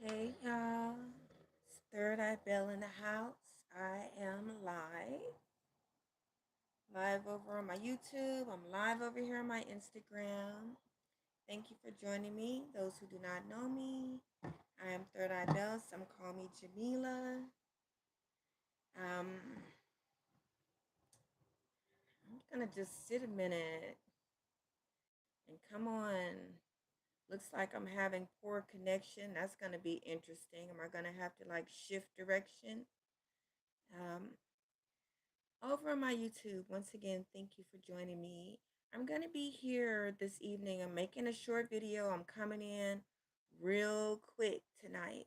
Hey y'all, it's Third Eye Bell in the house. I am live over on my YouTube. I'm live over here on my Instagram. Thank you for joining me. Those who do not know me, I am Third Eye Bell. Some call me Jamila. Um, I'm gonna just sit a minute and come on. Looks like I'm having poor connection. That's gonna be interesting. Am I gonna have to like shift direction? Um, Over on my YouTube, once again, thank you for joining me. I'm going to be here this evening. I'm making a short video. I'm coming in real quick tonight.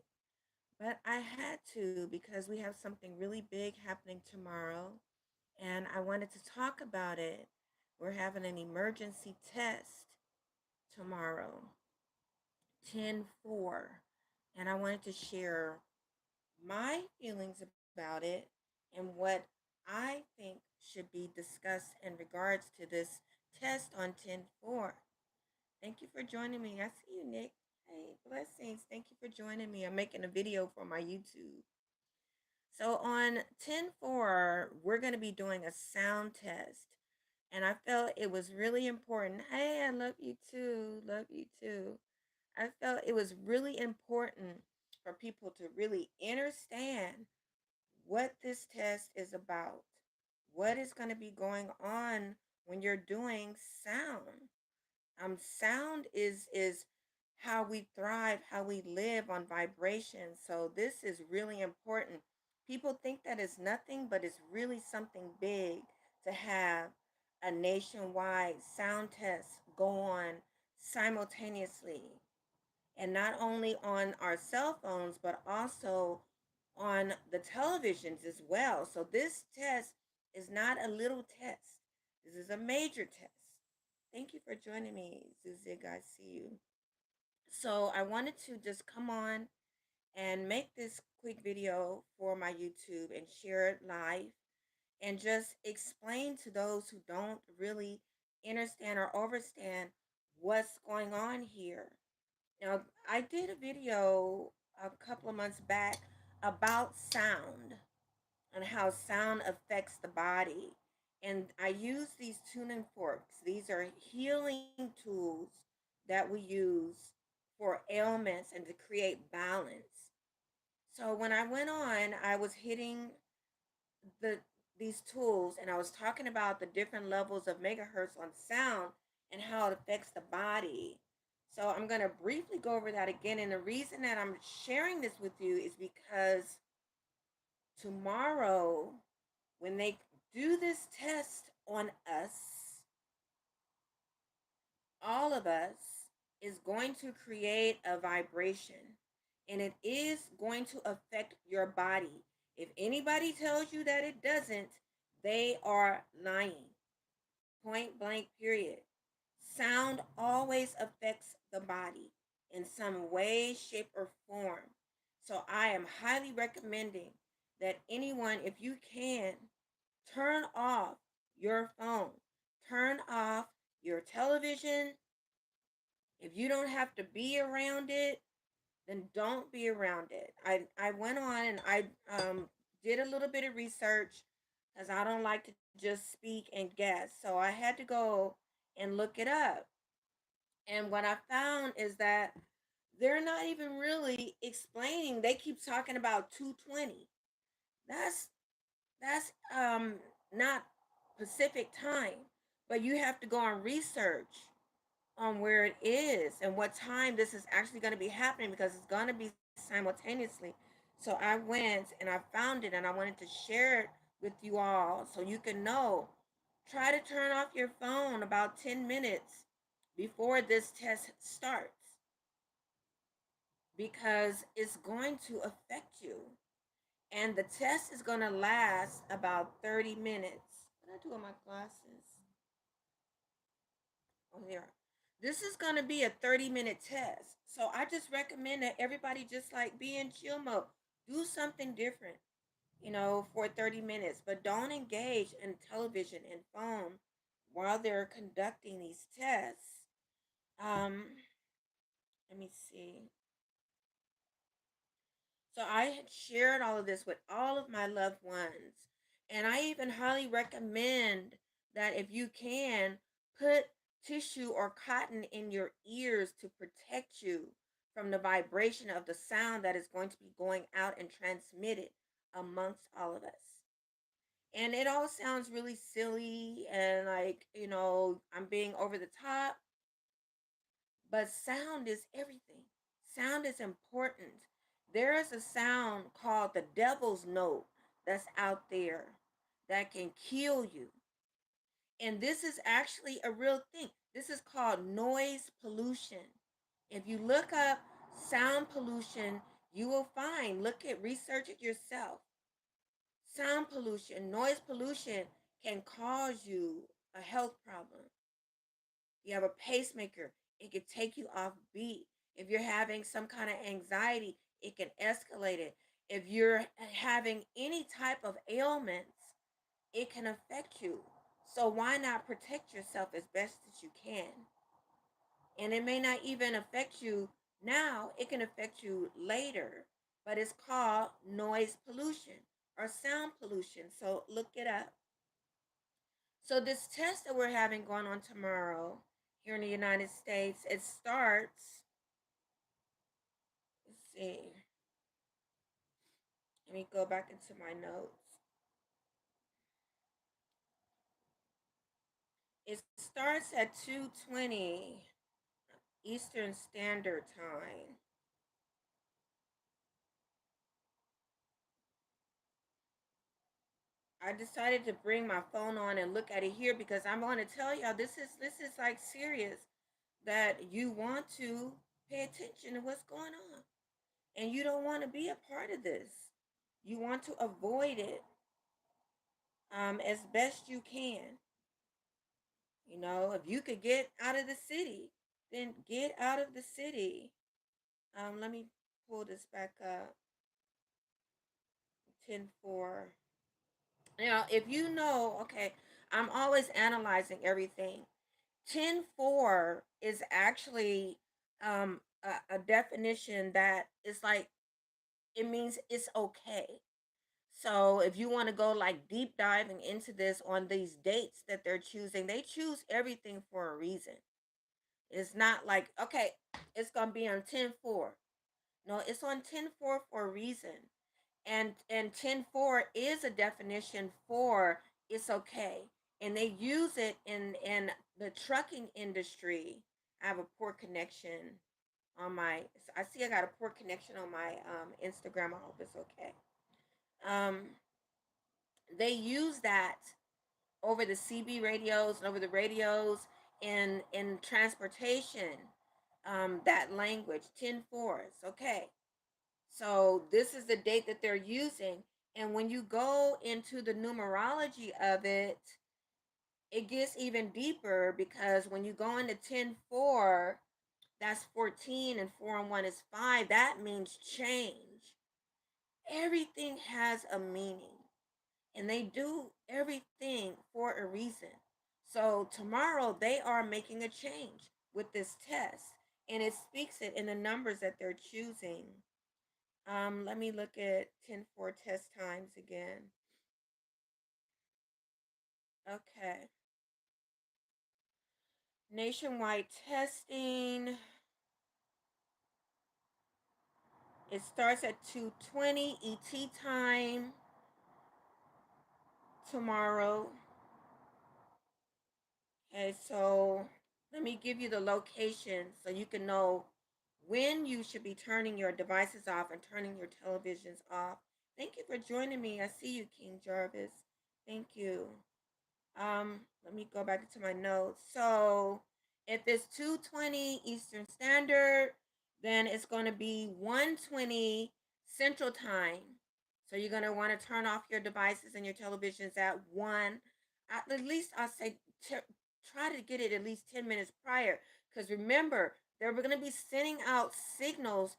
But I had to because we have something really big happening tomorrow. And I wanted to talk about it. We're having an emergency test tomorrow, 10/4. And I wanted to share my feelings about it and what I think should be discussed in regards to this test on 10/4. Thank you for joining me. I see you, Nick. Hey, blessings. Thank you for joining me. I'm making a video for my YouTube. So on 10/4, we're going to be doing a sound test. And I felt it was really important. Hey, I love you too. Love you too. I felt it was really important for people to really understand what this test is about, what is going to be going on when you're doing sound. Sound is how we thrive, how we live on vibration. So this is really important. People think that it's nothing, but it's really something big to have a nationwide sound test go on simultaneously, and not only on our cell phones, but also on the televisions as well. So this test is not a little test. This is a major test. Thank you for joining me, Zuzig. I see you. So I wanted to just come on and make this quick video for my YouTube and share it live and just explain to those who don't really understand or understand what's going on here. Now, I did a video a couple of months back about sound and how sound affects the body. And I use these tuning forks. These are healing tools that we use for ailments and to create balance. So when I went on, I was hitting the these tools and I was talking about the different levels of megahertz on sound and how it affects the body. So I'm going to briefly go over that again, and the reason that I'm sharing this with you is because tomorrow when they do this test on us, all of us, is going to create a vibration, and it is going to affect your body. If anybody tells you that it doesn't, they are lying. Point blank, period. Sound always affects the body in some way, shape, or form. So I am highly recommending that anyone, if you can, turn off your phone, turn off your television. If you don't have to be around it, then don't be around it. I went on and I did a little bit of research because I don't like to just speak and guess. So I had to go and look it up. And what I found is that they're not even really explaining. They keep talking about 220. That's that's not Pacific time, but you have to go and research on where it is and what time this is actually going to be happening, because it's going to be simultaneously. So I went and I found it and I wanted to share it with you all so you can know. Try to turn off your phone about 10 minutes before this test starts, because it's going to affect you. And the test is going to last about 30 minutes. What do I do with my glasses? Oh, there. This is going to be a 30-minute test. So I just recommend that everybody just like be in chill mode. Do something different, for 30 minutes. But don't engage in television and phone while they're conducting these tests. Um, Let me see. So I had shared all of this with all of my loved ones. And I even highly recommend that if you can, put tissue or cotton in your ears to protect you from the vibration of the sound that is going to be going out and transmitted amongst all of us. And it all sounds really silly and like, I'm being over the top, but sound is everything. Sound is important. There is a sound called the devil's note that's out there that can kill you. And this is actually a real thing. This is called noise pollution. If you look up sound pollution, you will find, look at, research it yourself. Sound pollution, noise pollution can cause you a health problem. You have a pacemaker, it can take you off beat. If you're having some kind of anxiety, it can escalate it. If you're having any type of ailments, it can affect you. So why not protect yourself as best as you can? And it may not even affect you now, it can affect you later. But it's called noise pollution or sound pollution. So look it up. So this test that we're having going on tomorrow here in the United States, it starts, let's see, let me go back into my notes. It starts at 2:20 Eastern Standard Time. I decided to bring my phone on and look at it here because I'm going to tell y'all this is like serious, that you want to pay attention to what's going on and you don't want to be a part of this. You want to avoid it as best you can. If you could get out of the city, then get out of the city. Let me pull this back up. 10:4. Now, if okay, I'm always analyzing everything. 10:4 is actually a definition that is like, it means it's okay. So if you want to go like deep diving into this on these dates that they're choosing, they choose everything for a reason. It's not like, okay, it's going to be on 10:4. No, it's on 10:4 for a reason. And 10:4 is a definition for it's okay. And they use it in the trucking industry. I have a poor connection on my, I see I got a poor connection on my Instagram. I hope it's okay. Um, they use that over the CB radios and over the radios in transportation. That language 10:4. Okay, so this is the date that they're using, and when you go into the numerology of it, it gets even deeper because when you go into 10:4, that's 14, and 4 and 1 is 5. That means change. Everything has a meaning, and they do everything for a reason. So tomorrow they are making a change with this test, and it speaks it in the numbers that they're choosing. Let me look at 10:4 test times again. Okay. Nationwide testing. It starts at 2:20 ET time tomorrow. Okay, so let me give you the location so you can know when you should be turning your devices off and turning your televisions off. Thank you for joining me. I see you, King Jarvis. Thank you. Let me go back into my notes. So if it's 2:20 Eastern Standard, then it's going to be 1:20 Central Time. So you're going to want to turn off your devices and your televisions at 1. At least I'll say try to get it at least 10 minutes prior. Because remember, they're going to be sending out signals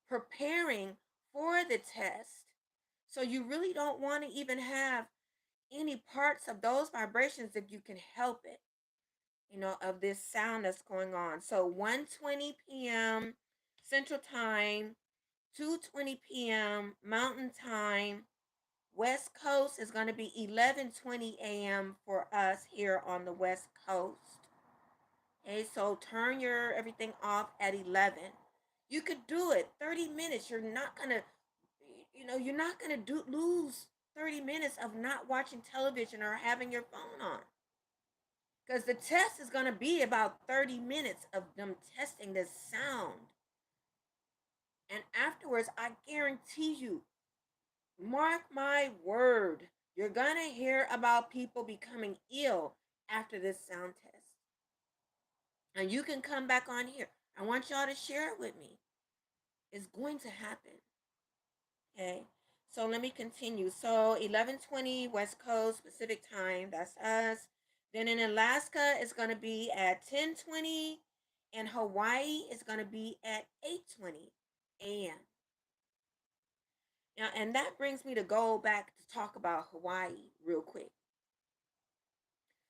preparing for the test. So you really don't want to even have any parts of those vibrations if you can help it, of this sound that's going on. So 1:20 p.m. Central Time, 2:20 p.m. Mountain Time. West Coast is going to be 11:20 a.m. for us here on the West Coast. Okay, so turn your everything off at 11. You could do it 30 minutes. You're not going to you're not going to lose 30 minutes of not watching television or having your phone on. Because the test is going to be about 30 minutes of them testing this sound. And afterwards, I guarantee you, mark my word, you're going to hear about people becoming ill after this sound test. And you can come back on here. I want y'all to share it with me. It's going to happen. Okay. So let me continue. So 11:20 West Coast Pacific time. That's us. Then in Alaska, it's going to be at 10:20. And Hawaii is going to be at 8:20 a.m. Now, and that brings me to go back to talk about Hawaii real quick.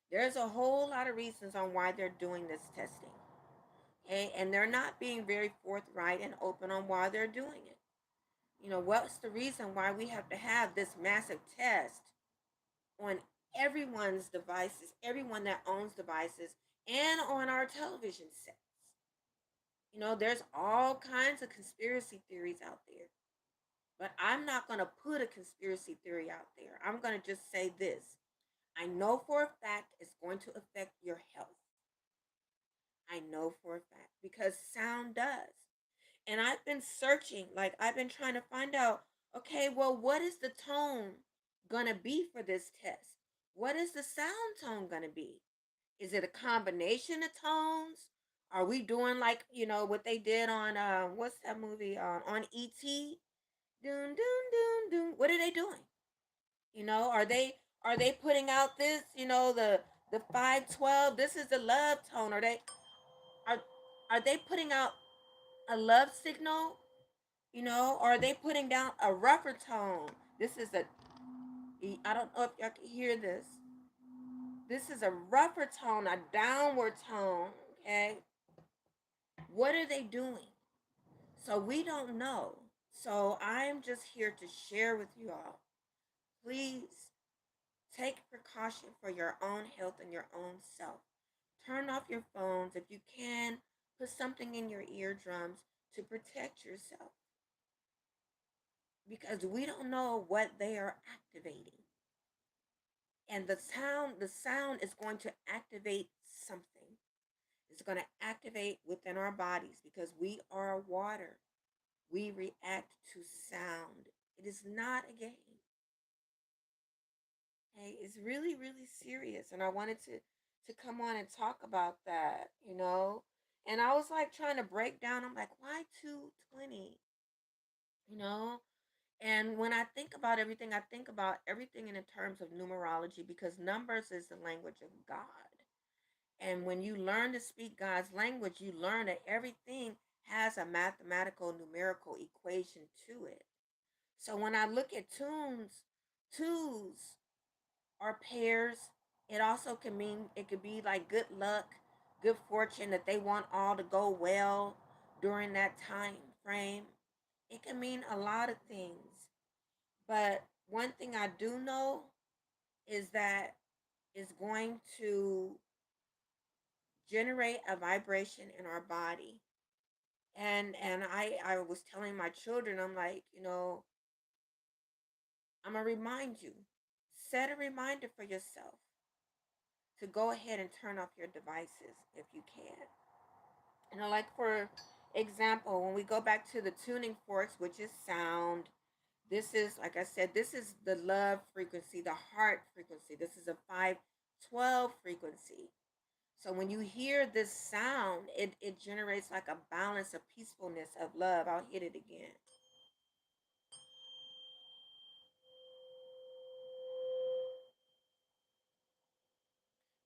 There's a whole lot of reasons on why they're doing this testing. Okay, and they're not being very forthright and open on why they're doing it. What's the reason why we have to have this massive test on everyone's devices, everyone that owns devices, and on our television sets? There's all kinds of conspiracy theories out there. But I'm not going to put a conspiracy theory out there. I'm going to just say this. I know for a fact it's going to affect your health. I know for a fact because sound does. And I've been searching, like I've been trying to find out, okay, well, what is the tone gonna be for this test? What is the sound tone gonna be? Is it a combination of tones? Are we doing like, what they did on what's that movie? On E.T.? Dun dun dun dun. What are they doing? Are they putting out this, the 512? This is the love tone. Are are they putting out a love signal? Or are they putting down a rougher tone? This is I don't know if y'all can hear this. This is a rougher tone, a downward tone, okay? What are they doing? So we don't know. So I'm just here to share with you all. Please take precaution for your own health and your own self. Turn off your phones if you can. Put something in your eardrums to protect yourself, because we don't know what they are activating. And the sound is going to activate something. It's going to activate within our bodies because we are water. We react to sound. It is not a game. Hey, it's really, really serious. And I wanted to come on and talk about that. And I was like trying to break down. I'm like, why 2:20? You know? And when I think about everything, I think about everything in the terms of numerology because numbers is the language of God. And when you learn to speak God's language, you learn that everything has a mathematical numerical equation to it. So when I look at twos are pairs. It also can mean it could be like good luck, good fortune, that they want all to go well during that time frame. It can mean a lot of things. But one thing I do know is that it's going to generate a vibration in our body. And I was telling my children, I'm like, I'm gonna remind you. Set a reminder for yourself to go ahead and turn off your devices if you can. Like for example, when we go back to the tuning forks, which is sound, this is, like I said, this is the love frequency, the heart frequency. This is a 512 frequency. So when you hear this sound, it generates like a balance of peacefulness, of love. I'll hit it again.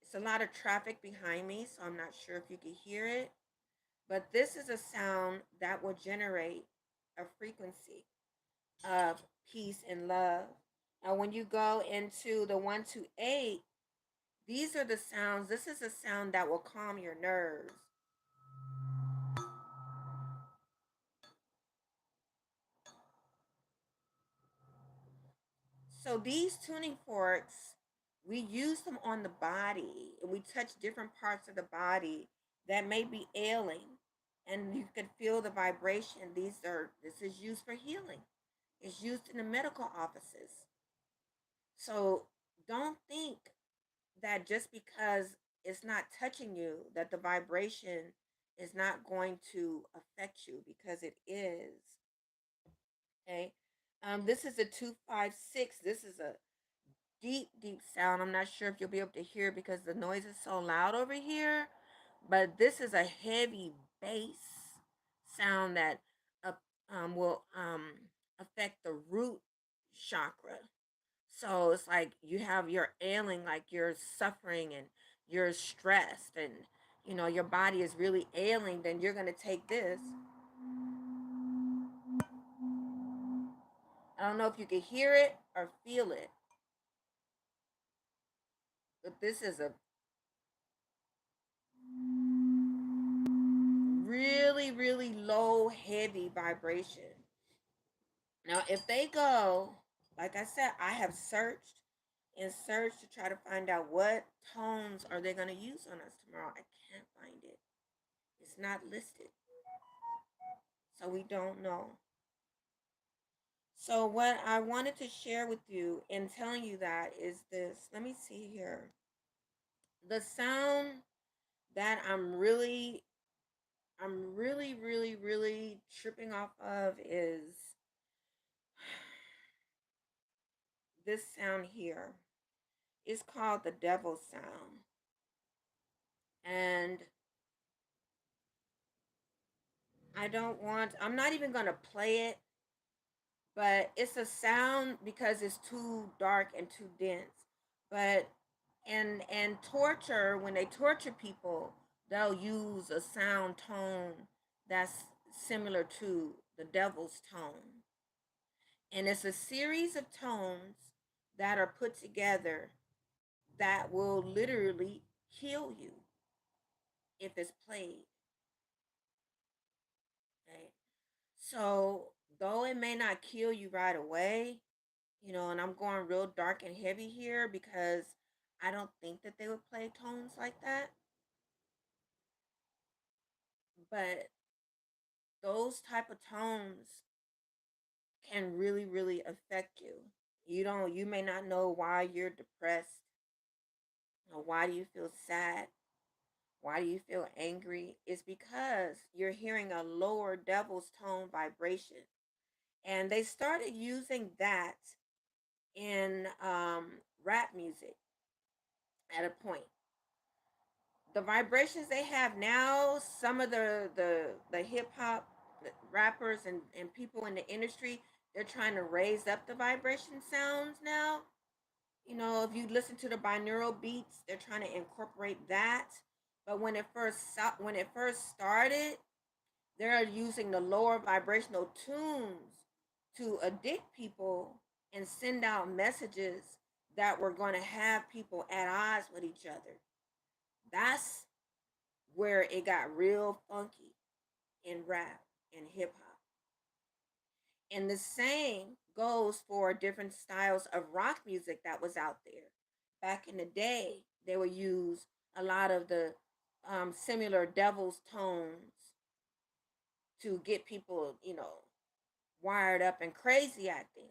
It's a lot of traffic behind me, so I'm not sure if you can hear it. But this is a sound that will generate a frequency of peace and love. Now, when you go into the 128, these are the sounds. This is a sound that will calm your nerves. So these tuning forks, we use them on the body and we touch different parts of the body that may be ailing, and you can feel the vibration. This is used for healing. It's used in the medical offices. So don't think that just because it's not touching you that the vibration is not going to affect you, because it is. Okay. This is a 256. This is a deep, deep sound. I'm not sure if you'll be able to hear it because the noise is so loud over here. But this is a heavy bass sound that uh, will affect the root chakra. So it's like you're ailing, like you're suffering and you're stressed, and your body is really ailing. Then you're gonna take this. I don't know if you can hear it or feel it, but this is a really, really low, heavy vibration. Now, if they go, like I said, I have searched and searched to try to find out what tones are they going to use on us tomorrow. I can't find it. It's not listed. So we don't know. So what I wanted to share with you in telling you that is this. Let me see here. The sound that I'm really, really, really tripping off of is this sound here. It's called the devil sound. And I'm not even going to play it, but it's a sound because it's too dark and too dense. But and torture, when they torture people, they'll use a sound tone that's similar to the devil's tone. And it's a series of tones that are put together that will literally kill you if it's played. Okay. So, though it may not kill you right away, and I'm going real dark and heavy here because I don't think that they would play tones like that. But those type of tones can really, really affect you. You may not know why you're depressed, or why do you feel sad, why do you feel angry. It's because you're hearing a lower devil's tone vibration. And they started using that in rap music at a point. The vibrations they have now, some of the hip hop rappers and people in the industry, they're trying to raise up the vibration sounds now. If you listen to the binaural beats, they're trying to incorporate that. But when it first started, they're using the lower vibrational tunes to addict people and send out messages that were going to have people at odds with each other. That's where it got real funky in rap and hip hop. And the same goes for different styles of rock music that was out there. Back in the day, they would use a lot of the similar devil's tones to get people, wired up and crazy acting.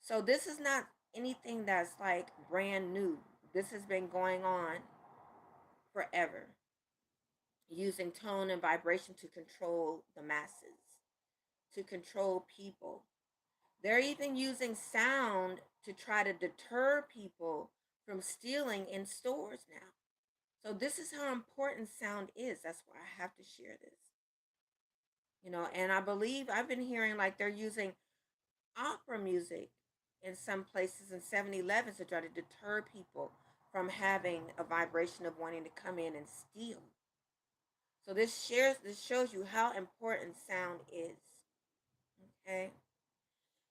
So this is not anything that's like brand new. This has been going on forever, using tone and vibration to control the masses, to control people. They're even using sound to try to deter people from stealing in stores now. So this is how important sound is. That's why I have to share this. And I believe I've been hearing like they're using opera music in some places in 7-Elevens to try to deter people from having a vibration of wanting to come in and steal. So this shows you how important sound is. Okay.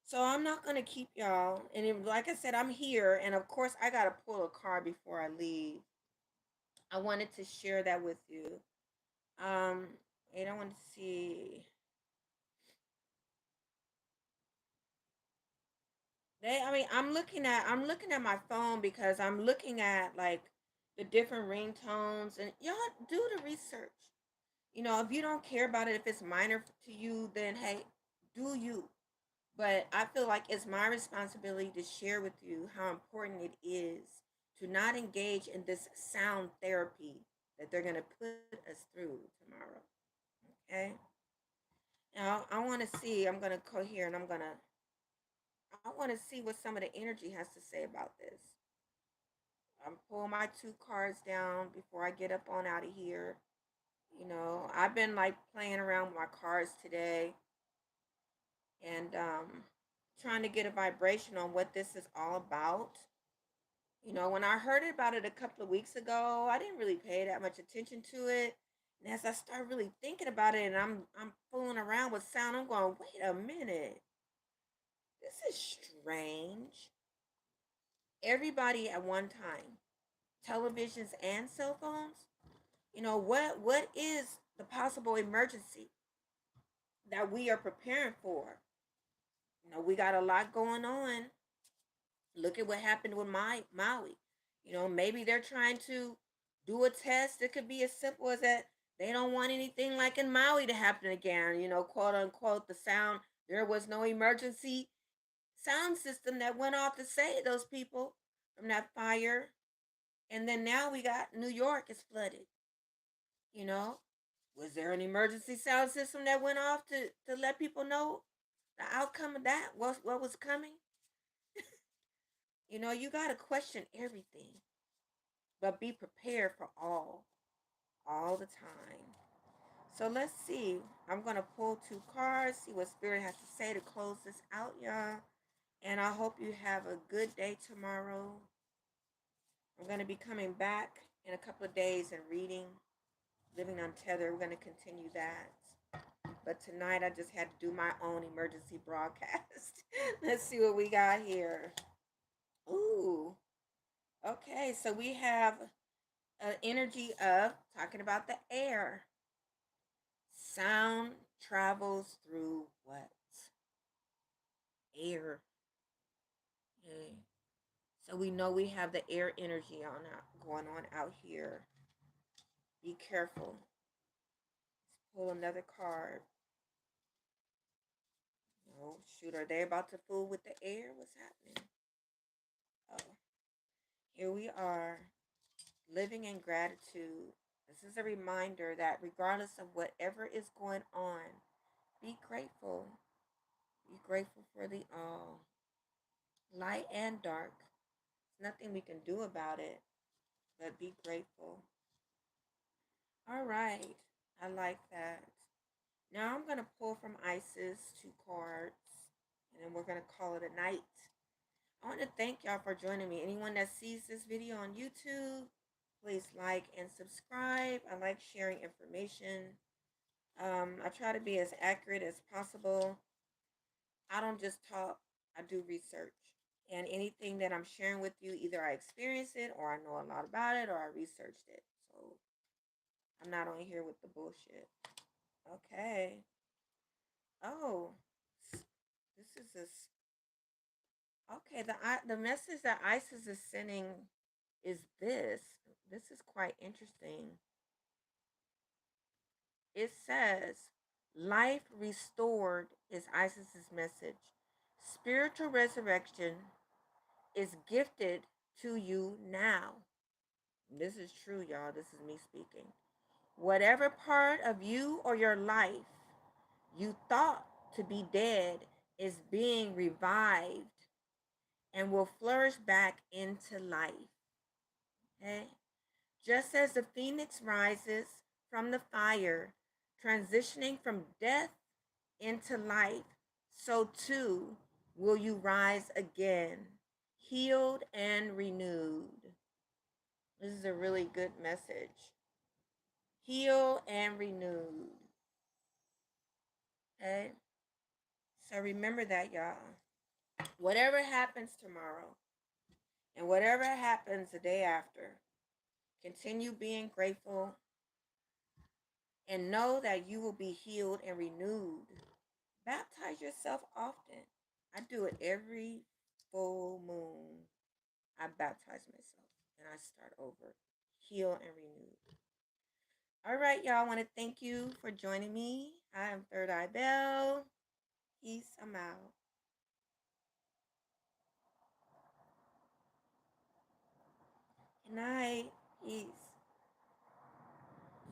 So I'm not gonna keep y'all, and like I said, I'm here, and of course I gotta pull a card before I leave. I wanted to share that with you. Um, and I want to see. I'm looking at my phone because I'm looking at like the different ringtones, and y'all do the research. If you don't care about it, if it's minor to you, then hey, do you. But I feel like it's my responsibility to share with you how important it is to not engage in this sound therapy that they're going to put us through tomorrow. Okay? Now, I want to see, I'm going to go here and I want to see what some of the energy has to say about this. I'm pulling my two cards down before I get up on out of here. I've been like playing around with my cards today and trying to get a vibration on what this is all about. When I heard about it a couple of weeks ago, I didn't really pay that much attention to it. And as I start really thinking about it, and I'm fooling around with sound, I'm going, wait a minute, this is strange. Everybody at one time, televisions and cell phones. What is the possible emergency that we are preparing for? We got a lot going on. Look at what happened with Maui. Maybe they're trying to do a test. It could be as simple as that they don't want anything like in Maui to happen again. Quote unquote, the sound, there was no emergency sound system that went off to save those people from that fire. And then now we got New York is flooded. You know, was there an emergency sound system that went off to let people know the outcome of that? What was coming? You got to question everything, but be prepared for all the time. So let's see. I'm going to pull two cards, see what Spirit has to say to close this out, y'all. And I hope you have a good day tomorrow. I'm going to be coming back in a couple of days and reading Living Untethered. We're going to continue that. But tonight I just had to do my own emergency broadcast. Let's see what we got here. Ooh. Okay, so we have an energy of talking about the air. Sound travels through what? Air. Okay. So we know we have the air energy going on out here. Be careful. Let's pull another card. Oh, shoot, are they about to fool with the air? What's happening? Oh, here we are, living in gratitude. This is a reminder that regardless of whatever is going on, be grateful. Be grateful for the all. Light and dark. There's nothing we can do about it, but be grateful. All right. I like that. Now I'm going to pull from Isis two cards, and then we're going to call it a night. I want to thank y'all for joining me. Anyone that sees this video on YouTube, please like and subscribe. I like sharing information. I try to be as accurate as possible. I don't just talk, I do research. And anything that I'm sharing with you, either I experienced it or I know a lot about it or I researched it. So I'm not on here with the bullshit. Okay. Oh, this is this. Okay, the message that Isis is sending is this. This is quite interesting. It says, life restored is Isis's message. Spiritual resurrection is gifted to you now. This is true, y'all. This is me speaking. Whatever part of you or your life you thought to be dead is being revived and will flourish back into life. Okay? Just as the phoenix rises from the fire, transitioning from death into life, so too will you rise again, healed and renewed. This is a really good message. Heal and renewed. Okay? So remember that, y'all. Whatever happens tomorrow and whatever happens the day after, continue being grateful and know that you will be healed and renewed. Baptize yourself often. I do it every full moon, I baptize myself and I start over, heal and renewed. All right, y'all. I want to thank you for joining me. I am Third Eye Bell. Peace. I'm out. Good night.